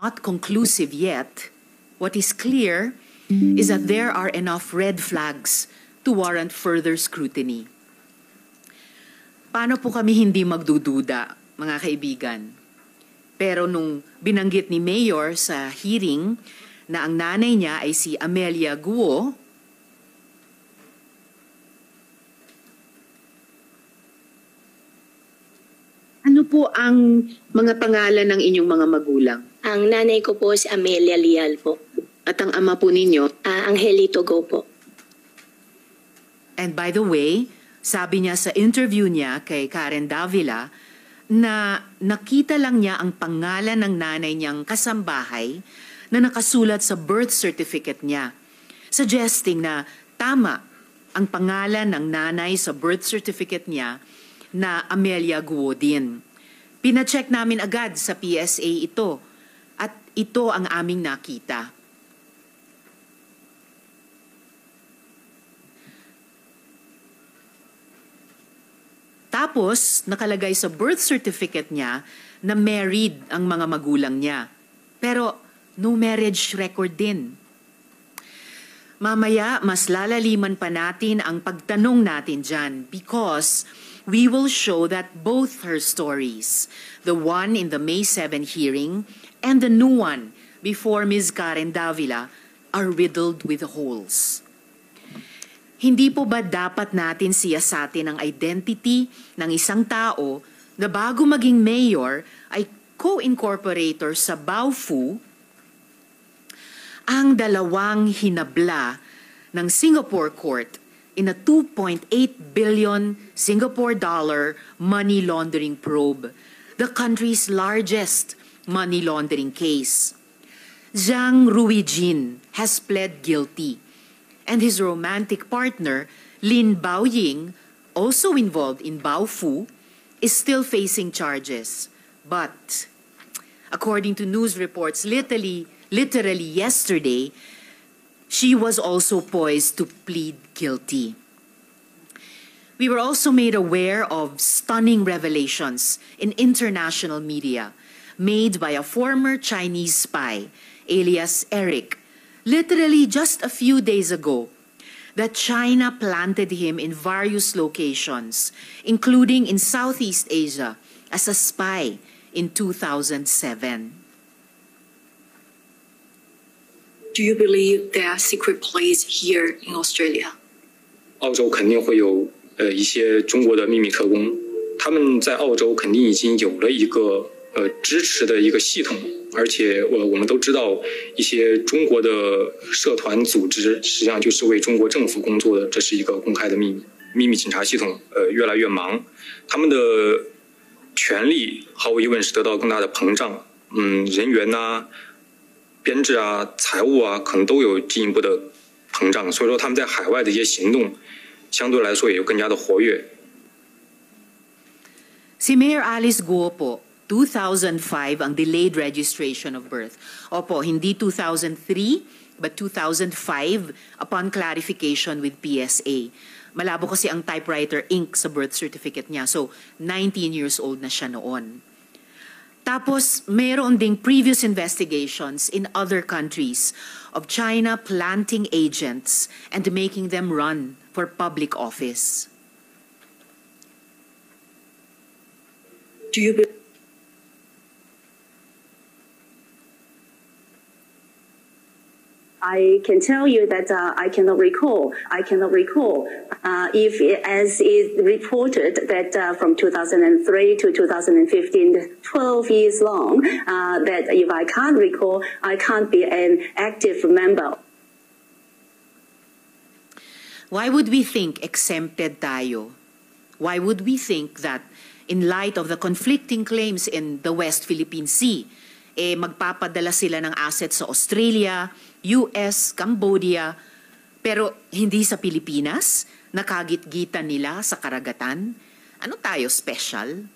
Not conclusive yet. What is clear is that there are enough red flags to warrant further scrutiny. Paano po kami hindi magdududa, mga kaibigan? Pero nung binanggit ni Mayor sa hearing na ang nanay niya ay si Amelia Guo, ano po ang mga pangalan ng inyong mga magulang? Ang nanay ko po si Amelia Lial po. At ang ama po ninyo? Angelito Go po. And by the way, sabi niya sa interview niya kay Karen Davila na nakita lang niya ang pangalan ng nanay niyang kasambahay na nakasulat sa birth certificate niya, suggesting na tama ang pangalan ng nanay sa birth certificate niya na Amelia Guo din. Pina-check namin agad sa PSA ito at ito ang aming nakita. Tapos, nakalagay sa birth certificate niya na married ang mga magulang niya. Pero, no marriage record din. Mamaya, mas lalaliman pa natin ang pagtanong natin dyan because we will show that both her stories, the one in the May 7 hearing and the new one before Ms. Karen Davila, are riddled with holes. Hindi po ba dapat natin siyasatin ang identity ng isang tao na bago maging mayor ay co-incorporator sa Baofu, ang dalawang hinabla ng Singapore court in a 2.8 billion Singapore dollar money laundering probe, the country's largest money laundering case. Zhang Ruijin has pled guilty, and his romantic partner, Lin Baoying, also involved in Baofu, is still facing charges. But, according to news reports literally yesterday, she was also poised to plead guilty. We were also made aware of stunning revelations in international media made by a former Chinese spy, alias Eric, literally just a few days ago, that China planted him in various locations, including in Southeast Asia, as a spy in 2007. Do you believe there are secret plays here in Australia? 澳洲肯定会有一些中国的秘密特工，他们在澳洲肯定已经有了一个支持的一个系统，而且我们都知道一些中国的社团组织实际上就是为中国政府工作的，这是一个公开的秘密。秘密警察系统越来越忙，他们的权力毫无疑问是得到更大的膨胀，人员呐、编制啊、财务啊，可能都有进一步的膨胀，所以说他们在海外的一些行动相对来说也就更加的活跃。Si Mayor Alice Guo po, 2005 ang delayed registration of birth. Opo, hindi 2003 but 2005 upon clarification with PSA. Malabo kasi ang typewriter ink sa birth certificate niya. So, 19 years old na siya noon. Tapos, meron ding previous investigations in other countries of China planting agents and making them run for public office. Do you believe I can tell you that I cannot recall. If, as is reported, that from 2003 to 2015, 12 years long, that if I can't recall, I can't be an active member. Why would we think exempted tayo? Why would we think that in light of the conflicting claims in the West Philippine Sea, magpapadala sila ng assets sa Australia, US, Cambodia, pero hindi sa Pilipinas? Nakagit-gitan nila sa karagatan? Ano tayo, special?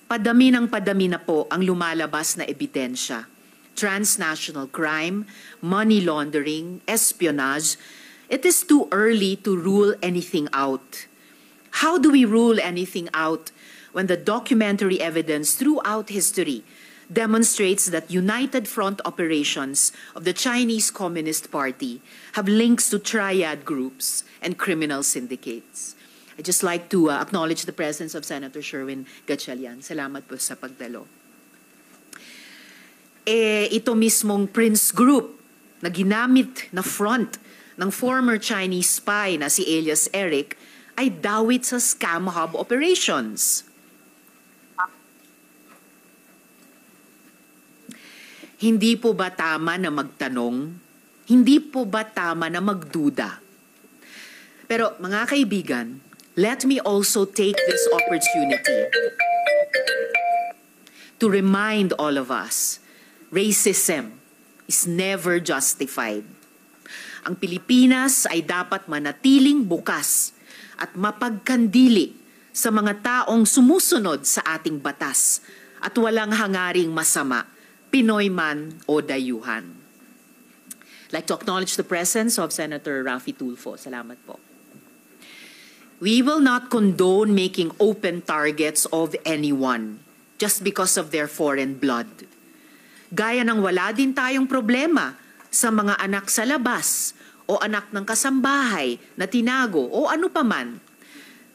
Padami ng padami na po ang lumalabas na ebidensya. Transnational crime, money laundering, espionage. It is too early to rule anything out. How do we rule anything out when the documentary evidence throughout history demonstrates that united front operations of the Chinese Communist Party have links to triad groups and criminal syndicates. I'd just like to acknowledge the presence of Senator Sherwin Gatchalian. Salamat po sa pagdalo. Ito mismong Prince Group na ginamit na front ng former Chinese spy na si Elias Eric ay dawit sa scam hub operations. Hindi po ba tama na magtanong? Hindi po ba tama na magduda? Pero mga kaibigan, let me also take this opportunity to remind all of us, racism is never justified. Ang Pilipinas ay dapat manatiling bukas at mapagkandili sa mga taong sumusunod sa ating batas at walang hangaring masama, Pinoy man o dayuhan. I'd like to acknowledge the presence of Senator Raffy Tulfo. Salamat po. We will not condone making open targets of anyone just because of their foreign blood. Gaya ng wala din tayong problema sa mga anak sa labas o anak ng kasambahay na tinago o ano paman.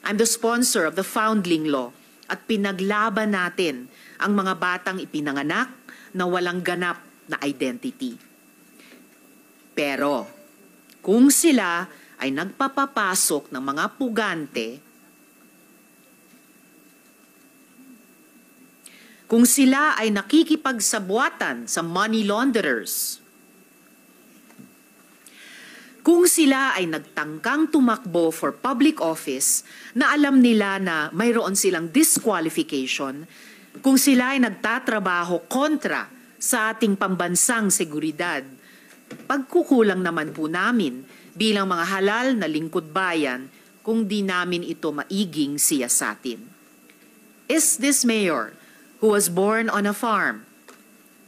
I'm the sponsor of the Foundling Law at pinaglaban natin ang mga batang ipinanganak na walang ganap na identity. Pero kung sila ay nagpapapasok ng mga pugante, kung sila ay nakikipagsabwatan sa money launderers, kung sila ay nagtangkang tumakbo for public office na alam nila na mayroon silang disqualification, kung sila ay nagtatrabaho kontra sa ating pambansang seguridad, pagkukulang naman po namin bilang mga halal na lingkod bayan kung di namin ito maiging siyasatin. Is this mayor who was born on a farm,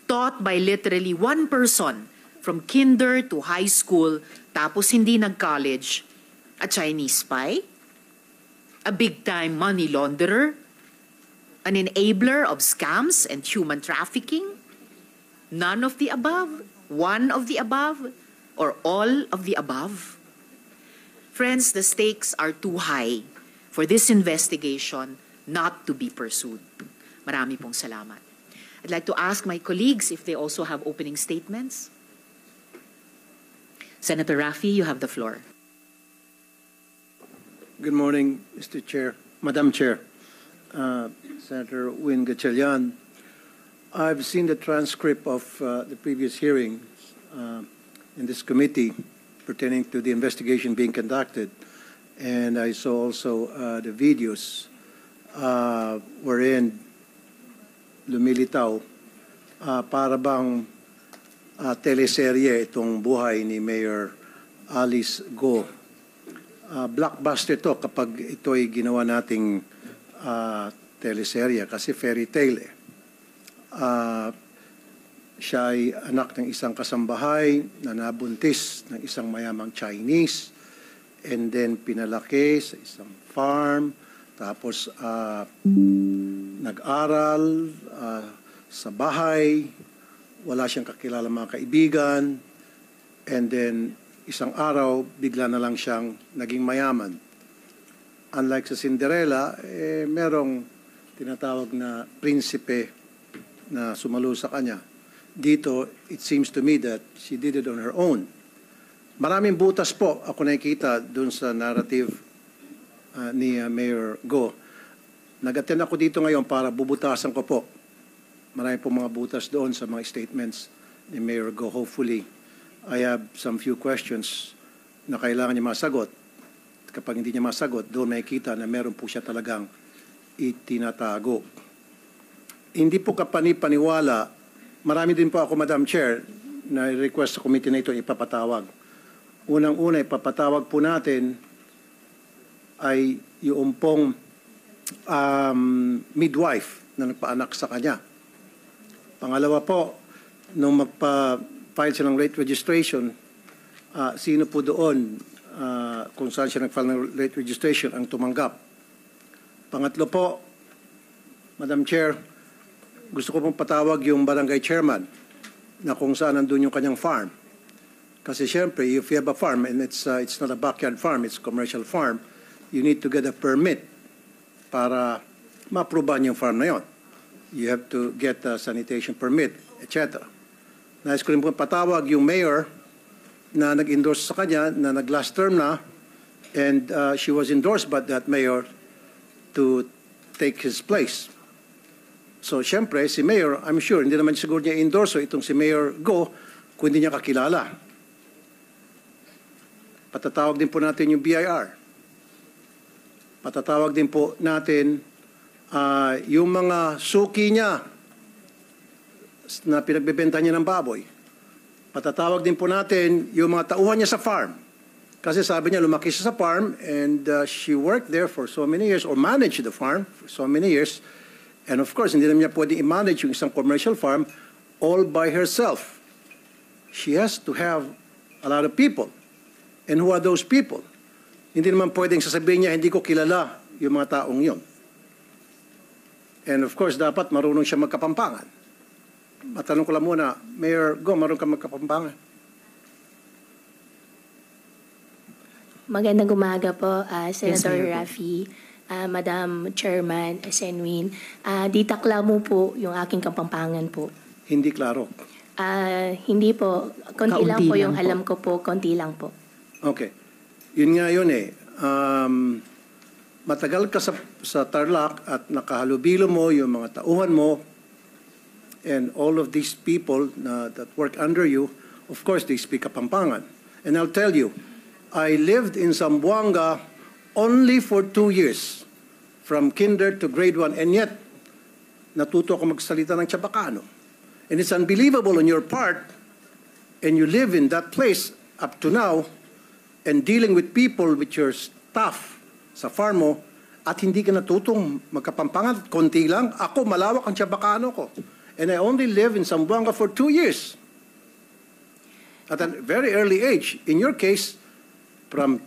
taught by literally one person from kinder to high school tapos hindi nag-college, a Chinese spy? A big-time money launderer? An enabler of scams and human trafficking? None of the above? One of the above? Or all of the above? Friends, the stakes are too high for this investigation not to be pursued. Marami pong salamat. I'd like to ask my colleagues if they also have opening statements. Senator Raffy, you have the floor. Good morning, Mr. Chair, Madam Chair. Senator Win Gatchalian, I've seen the transcript of the previous hearing in this committee pertaining to the investigation being conducted, and I saw also the videos wherein lumilitaw para bang teleserye itong buhay ni Mayor Alice Go. Blockbuster to kapag ito'y ginawa nating teleserye kasi fairy tale eh. Siya ay anak ng isang kasambahay na nabuntis ng isang mayamang Chinese and then pinalaki sa isang farm tapos nag-aral sa bahay, wala siyang kakilala mga kaibigan and then isang araw bigla na lang siyang naging mayaman. Unlike sa Cinderella, merong tinatawag na prinsipe na sumalo sa kanya. Dito, it seems to me that she did it on her own. Maraming butas po ako nakikita doon sa narrative ni Mayor Go. Nag-attend ako dito ngayon para bubutasan ko po. Marami po mga butas doon sa mga statements ni Mayor Go. Hopefully, I have some few questions na kailangan niya masagot. Kapag hindi niya masagot, doon makikita na meron po siya talagang itinatago. Hindi po kapani-paniwala, marami din po ako, Madam Chair, na request sa committee na ito ipapatawag. Unang-una, ipapatawag po natin ay yung pong midwife na nagpaanak sa kanya. Pangalawa po, nung magpa-file siya ng late registration, sino po doon kung saan siya nag-file ng late registration ang tumanggap. Pangatlo po, Madam Chair, gusto ko pong patawag yung barangay chairman na kung saan nandun yung kanyang farm. Kasi syempre, if you have a farm and it's not a backyard farm, it's a commercial farm, you need to get a permit para ma-aprobahan yung farm na yon. You have to get a sanitation permit, etc. Nais ko rin po patawag yung mayor na nag-endorse sa kanya na nag-last term na, and she was endorsed by that mayor to take his place. So, syempre, si Mayor, I'm sure, hindi naman siguro niya endorse itong si Mayor Go kung hindi niya kakilala. Patatawag din po natin yung BIR. Patatawag din po natin yung mga suki niya na pinagbebenta niya ng baboy. Patatawag din po natin yung mga tauhan niya sa farm. Kasi sabi niya, lumaki siya sa farm and she worked there for so many years or managed the farm for so many years. And of course, hindi naman niya pwedeng i-manage yung isang commercial farm all by herself. She has to have a lot of people. And who are those people? Hindi naman pwedeng sasabihin niya, hindi ko kilala yung mga taong yon. And of course, dapat marunong siya magkapampangan. Matanong ko lang muna, Mayor Go, marunong ka magkapampangan? Magandang umaga po, Senator Mayor. Raffy, Madam Chairman Senwin. Ditakla mo po yung aking kapampangan po. Hindi klaro. Hindi po, konti lang Kaunti po lang yung po. alam ko po, konti lang po. Okay. Yun nga yun eh. Matagal ka sa Tarlac at nakahalubilo mo yung mga tauhan mo and all of these people that work under you, of course, they speak Kapampangan. And I'll tell you, I lived in Zamboanga only for 2 years, from kinder to grade 1, and yet, natuto ako magsalita ng Chabacano. And it's unbelievable on your part, and you live in that place up to now, and dealing with people, with your staff sa farm mo, at hindi ka natutong magkapampangan, konti lang. Ako, malawak ang Chabacano ko. And I only live in Zamboanga for 2 years. At a very early age. In your case, from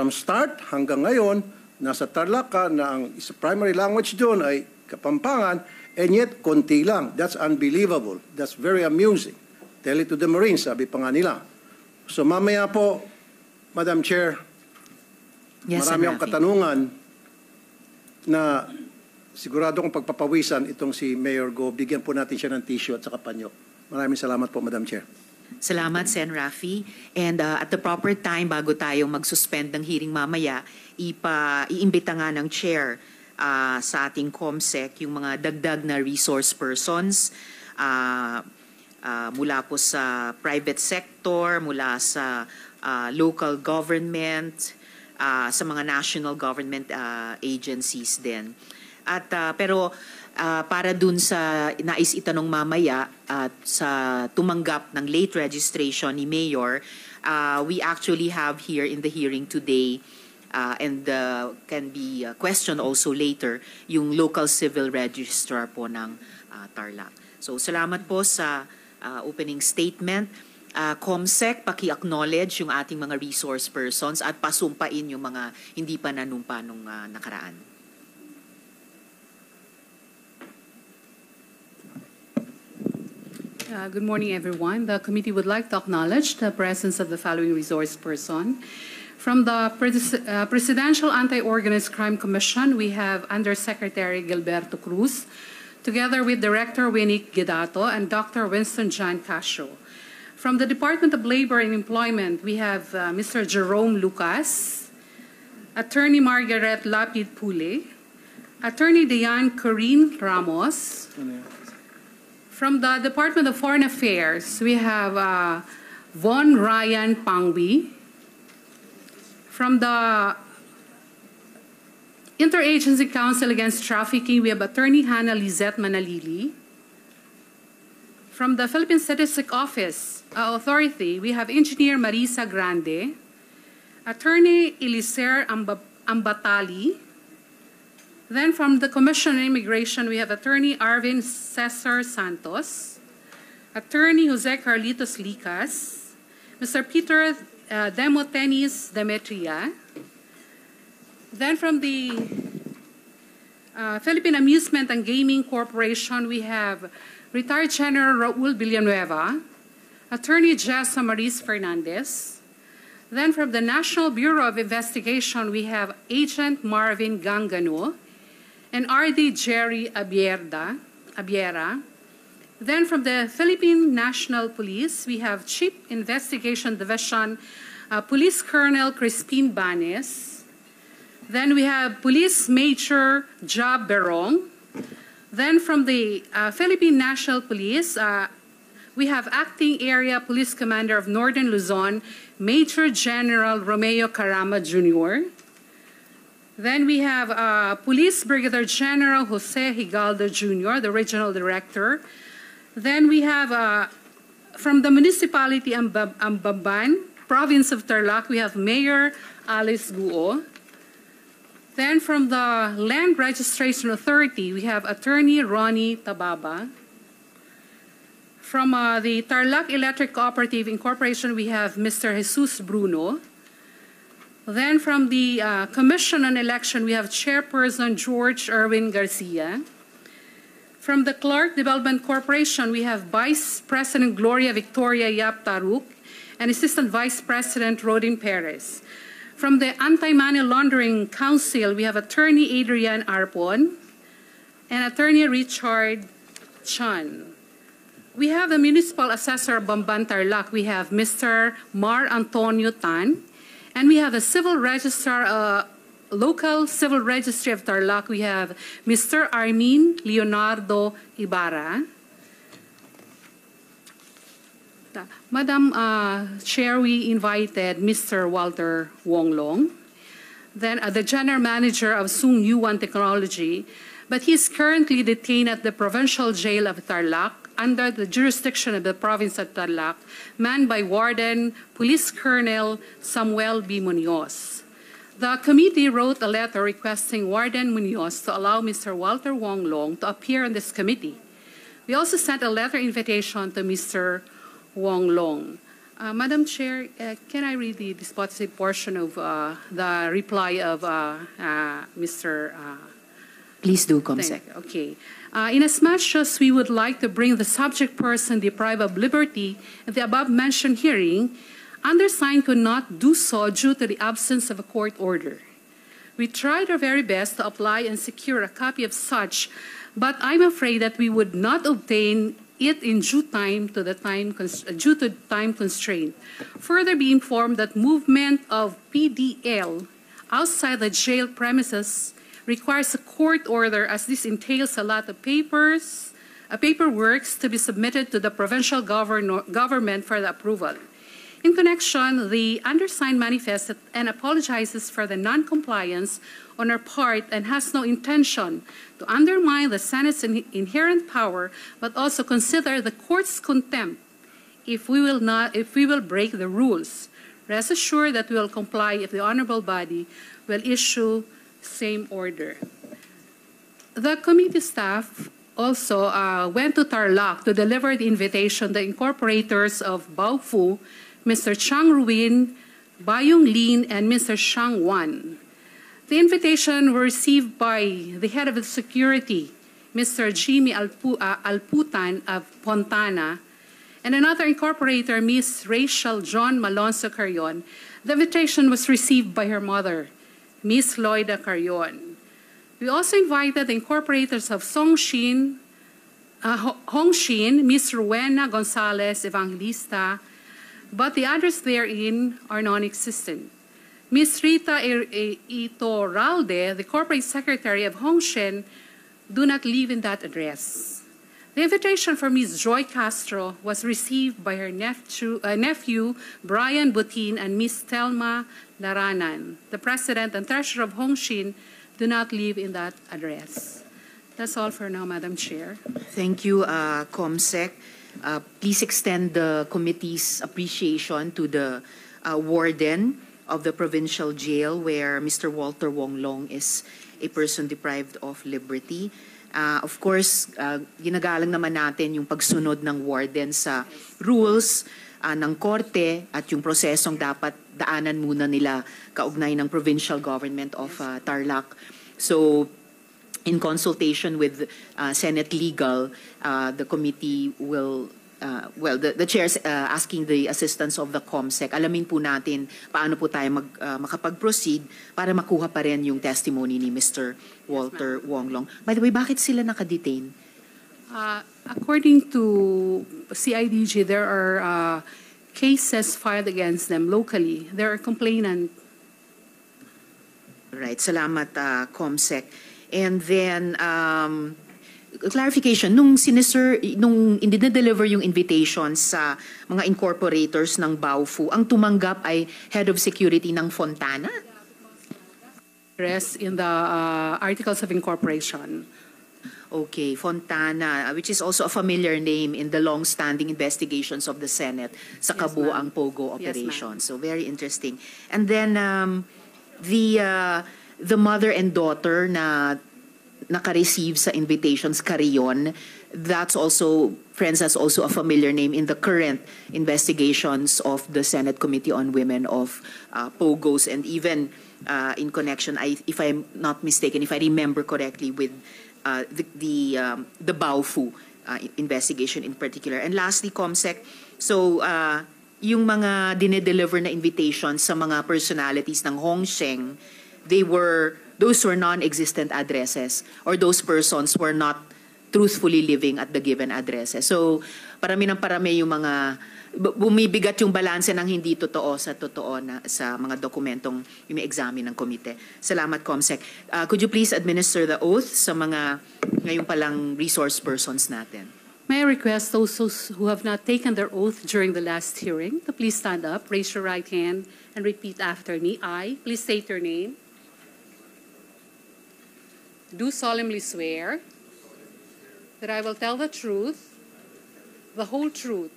start hanggang ngayon, nasa Tarlac ka na ang primary language doon ay Kapampangan, and yet konti lang. That's unbelievable. That's very amusing. Tell it to the Marines, sabi pa nga nila. So mamaya po, Madam Chair, Yes, marami Sen. akong Raffy. katanungan na sigurado kong pagpapawisan itong si Mayor Go. Bigyan po natin siya ng tissue at saka panyo. Maraming salamat po, Madam Chair. Salamat, Sen. Raffy. And at the proper time, bago tayo mag-suspend ng hearing mamaya, iimbita nga ng chair sa ating COMSEC yung mga dagdag na resource persons mula po sa private sector, mula sa local government, sa mga national government agencies din. At pero para dun sa nais itanong mamaya at sa tumanggap ng late registration ni Mayor, we actually have here in the hearing today and can be questioned also later yung local civil registrar po ng Tarlac. So salamat po sa opening statement. COMSEC, paki-acknowledge yung ating mga resource persons at pasumpain yung mga hindi pa nanumpa nung nakaraan. Good morning, everyone. The committee would like to acknowledge the presence of the following resource person. From the Presidential Anti-Organized Crime Commission, we have Undersecretary Gilberto Cruz, together with Director Winnie Guedato and Dr. Winston John Castro. From the Department of Labor and Employment, we have Mr. Jerome Lucas, Attorney Margaret Lapid Pule, Attorney Diane Corinne Ramos. From the Department of Foreign Affairs, we have Von Ryan Pangwi. From the Interagency Council Against Trafficking, we have Attorney Hannah Lizette Manalili. From the Philippine Statistic Office Authority, we have Engineer Marisa Grande, Attorney Eliser Ambatali. Then from the Commission on Immigration, we have Attorney Arvin Cesar Santos, Attorney Jose Carlitos Licas, Mr. Peter Demotenis Demetria. Then from the Philippine Amusement and Gaming Corporation, we have retired General Raul Villanueva, Attorney Jessa Maris Fernandez. Then from the National Bureau of Investigation, we have Agent Marvin Gangano and RD Jerry Abiera. Then from the Philippine National Police, we have Chief Investigation Division Police Colonel Crispin Banes. Then we have Police Major Job Berong. Then from the Philippine National Police, we have Acting Area Police Commander of Northern Luzon, Major General Romeo Carama Jr. Then we have Police Brigadier General Jose Higaldo Jr., the Regional Director. Then we have from the Municipality Ambaban, Province of Tarlac, we have Mayor Alice Guo. Then from the Land Registration Authority, we have Attorney Ronnie Tababa. From the Tarlac Electric Cooperative Incorporation, we have Mr. Jesus Bruno. Then from the Commission on Election, we have Chairperson George Erwin Garcia. From the Clark Development Corporation, we have Vice President Gloria Victoria Yap Taruk and Assistant Vice President Rodin Perez. From the Anti-Money Laundering Council, we have Attorney Adrian Arpon and Attorney Richard Chan. We have the Municipal Assessor of Bamban Tarlac. We have Mr. Mar Antonio Tan. And we have the Civil Registrar, Local Civil Registry of Tarlac. We have Mr. Armin Leonardo Ibarra. Madam Chair, we invited Mr. Walter Wonglong, then the General Manager of Sung Yuan Technology, but he is currently detained at the Provincial Jail of Tarlac under the jurisdiction of the Province of Tarlac, manned by Warden Police Colonel Samuel B. Munoz. The committee wrote a letter requesting Warden Munoz to allow Mr. Walter Wonglong to appear on this committee. We also sent a letter invitation to Mr. Wonglong. Madam Chair, can I read the dispositive portion of the reply of Mr. Please do, Comsec. Okay. Inasmuch as we would like to bring the subject person deprived of liberty at the above-mentioned hearing, undersigned could not do so due to the absence of a court order. We tried our very best to apply and secure a copy of such, but I'm afraid that we would not obtain it in due time to due to time constraint. Further be informed that movement of PDL outside the jail premises requires a court order, as this entails a lot of paperwork to be submitted to the provincial government for the approval. In connection, the undersigned manifests and apologizes for the non-compliance on our part and has no intention to undermine the Senate's inherent power, but also consider the court's contempt if we will break the rules. Rest assured that we will comply if the honorable body will issue same order. The committee staff also went to Tarlac to deliver the invitation to the incorporators of Baofu, Mr. Chang Ruin, Bayong Lin, and Mr. Shang Wan. The invitation were received by the head of the security, Mr. Jimmy Alputan of Fontana, and another incorporator, Ms. Rachel John Malonzo Carrion. The invitation was received by her mother, Ms. Loida Carrion. We also invited the incorporators of Hongshin, Ms. Rowena Gonzalez Evangelista, but the others therein are non-existent. Ms. Rita Itorralde, the corporate secretary of Hongshin, do not live in that address. The invitation for Ms. Joy Castro was received by her nephew Brian Butin, and Ms. Telma Laranan. The president and treasurer of Hongshin do not live in that address. That's all for now, Madam Chair. Thank you, Comsec. Please extend the committee's appreciation to the warden of the provincial jail where Mr. Walter Wonglong is a person deprived of liberty. Of course, ginagalang naman natin yung pagsunod ng warden sa rules ng korte at yung prosesong dapat daanan muna nila kaugnay ng provincial government of Tarlac. So, in consultation with Senate Legal, the committee will the chair's asking the assistance of the COMSEC. Alamin po natin paano po tayo makapag-proceed para makuha pa rin yung testimony ni Mr. Walter Wonglong. By the way, bakit sila nakadetain? According to CIDG, there are cases filed against them locally. There are complainants. Right, salamat COMSEC. And then clarification, nung i-deliver yung invitation sa mga incorporators ng Baofu, ang tumanggap ay Head of Security ng Fontana? Rest in the Articles of Incorporation. Okay, Fontana, which is also a familiar name in the long-standing investigations of the Senate sa kabuuang Pogo operation. So very interesting. And then the mother and daughter na naka-receive sa invitations, Carrion, that's also a familiar name in the current investigations of the Senate Committee on Women of Pogos, and even in connection, if I'm not mistaken, if I remember correctly, with the Baofu investigation in particular. And lastly, COMSEC, so yung mga dinedeliver na invitations sa mga personalities ng Hongsheng, those were non-existent addresses, or those persons were not truthfully living at the given addresses. So, parami yung mga bumibigat yung balanse ng hindi totoo sa totoo na sa mga dokumentong imi-examine ng komite. Salamat, COMSEC. Could you please administer the oath sa mga ngayon palang resource persons natin? May I request those who have not taken their oath during the last hearing to please stand up, raise your right hand, and repeat after me. I, please state your name. Do solemnly swear that I will tell the truth, the whole truth,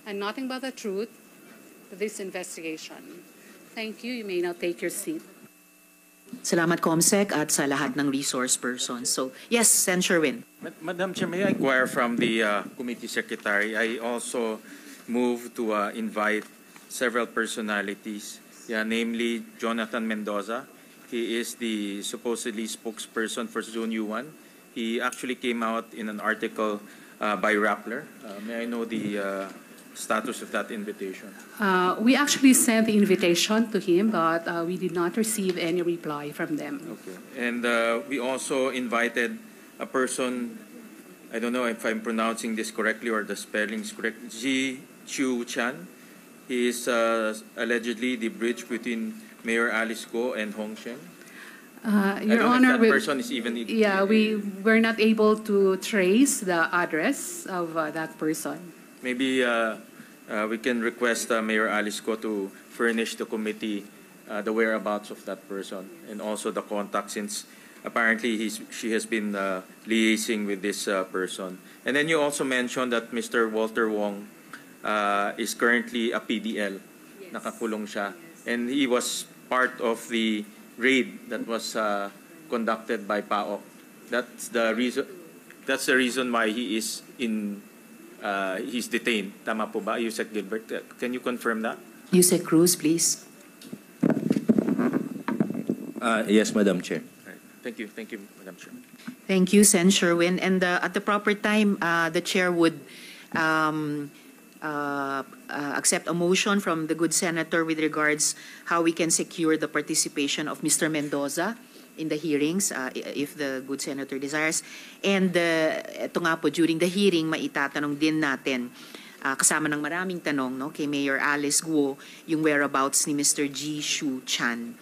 and nothing but the truth to this investigation. Thank you. You may now take your seat. Salamat, COMSEC, at sa lahat ng resource persons. So, yes, Sen. Sherwin. Madam Chair, may I inquire from the committee secretary? I also move to invite several personalities, namely Jonathan Mendoza. He is the supposedly spokesperson for Zone U1. He actually came out in an article by Rappler. May I know the status of that invitation? We actually sent the invitation to him, but we did not receive any reply from them. Okay. And we also invited a person, I don't know if I'm pronouncing this correctly or the spelling is correct, Ji Chu Chan. He is allegedly the bridge between Mayor Alice Go and Hongsheng. Your Honor, that person is even... we were not able to trace the address of that person. Maybe we can request Mayor Alice Go to furnish the committee the whereabouts of that person and also the contact, since apparently she has been liaising with this person. And then you also mentioned that Mr. Walter Wong is currently a PDL. Yes. Nakakulong siya. And he was part of the raid that was conducted by PAOK. That's the reason why he is he's detained. Tama po ba, Yusek Gilbert? Can you confirm that? Yusek Cruz, please. Yes, Madam Chair. Right. Thank you, Madam Chair. Thank you, Sen. Sherwin. And at the proper time, the chair would accept a motion from the good senator with regards how we can secure the participation of Mr. Mendoza in the hearings, if the good senator desires. And ito nga po, during the hearing, maitatanong din natin, kasama ng maraming tanong, no, kay Mayor Alice Guo, yung whereabouts ni Mr. Ji Shu Chan.